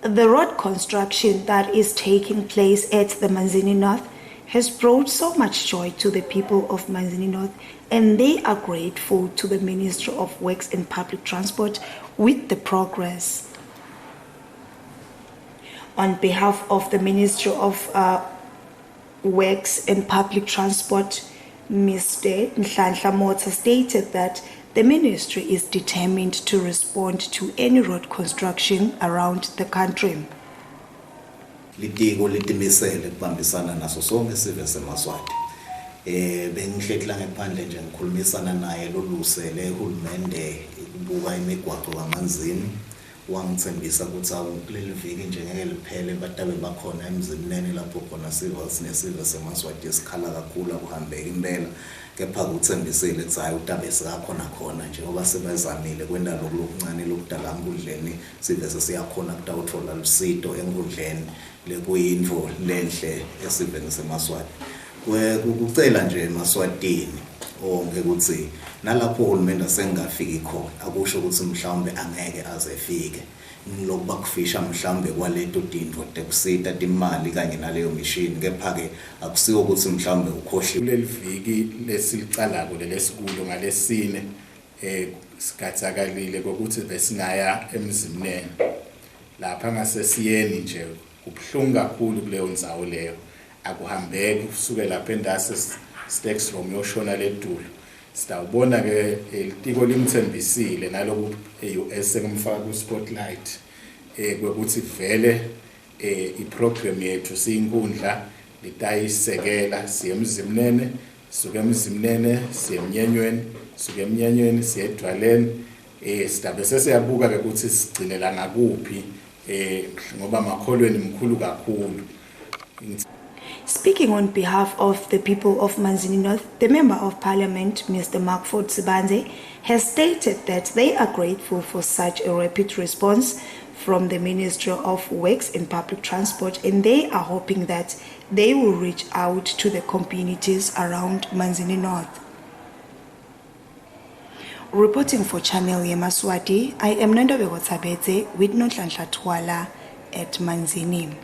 The road construction that is taking place at the Manzini North has brought so much joy to the people of Manzini North, and they are grateful to the Ministry of Works and Public Transport with the progress. On behalf of the Ministry of Works and Public Transport, Mr. Nhlanhla Motha stated that the ministry is determined to respond to any road construction around the country. Litiko litimisele kubambisana naso sonke isive seMaswati. Bengihlekla ngephandle nje ngikhulumisana naye lolusele uhulumende ukubuka imigwaqo kaManzini, wangithembisa ukuthi kuleli viki nje ngeke liphele batabe bakhona emzimnene lapho khona sinesive seMaswati esikhala kakhulu akuhambeka impela, kepha ukuthembisile ukuthi hayi utabe sikakhona khona nje ngoba sebezamile kwenda lokuncane lokudala enkundleni sive sesiyakhona kutawuthola lusito enkundleni lekuyinto lenhle esiveni seMaswati. Kucela nje eMaswatini onke ukuthi nalapho uhulumende sengafiki khona akusho ukuthi mhlawumbe angeke azefike, ngilokuba kufisha mhlawumbe kwaleto tindvo tekusita timali kanye naleyo machine, kepha ke akusiyo ukuthi mhlawumbe ukhohle kuleli viki lesilicalako lesikulo ngalesine sikathakalile kokuthi besingaya emzimnene lapha ngasesiyeni nje kubhlungu kakhulu kuleyo ndzawo leyo, akuhambeki usuke lapha endase Stex Room yoshona ledulu. Sitawubona ke litiko limthembisile naloku US ekumfaka ku spotlight kwekuthi vele iprogram yethu siyinkundla litayisekela siye emzimnene, suke emzimnene siye emnyenyweni, suke emnyenyweni siye edwaleni, sitabe sesiyabuka ke ukuthi sigcinela ngakuphi ngoba makholweni mkhulu kakhulu. Speaking on behalf of the people of Manzini North, the Member of Parliament, Mr. Markford Sibanze, has stated that they are grateful for such a rapid response from the Ministry of Works and Public Transport, and they are hoping that they will reach out to the communities around Manzini North. Reporting for Channel Yemaswati, I am Nondobeko Tsabetse with Nhlanhla Twala at Manzini.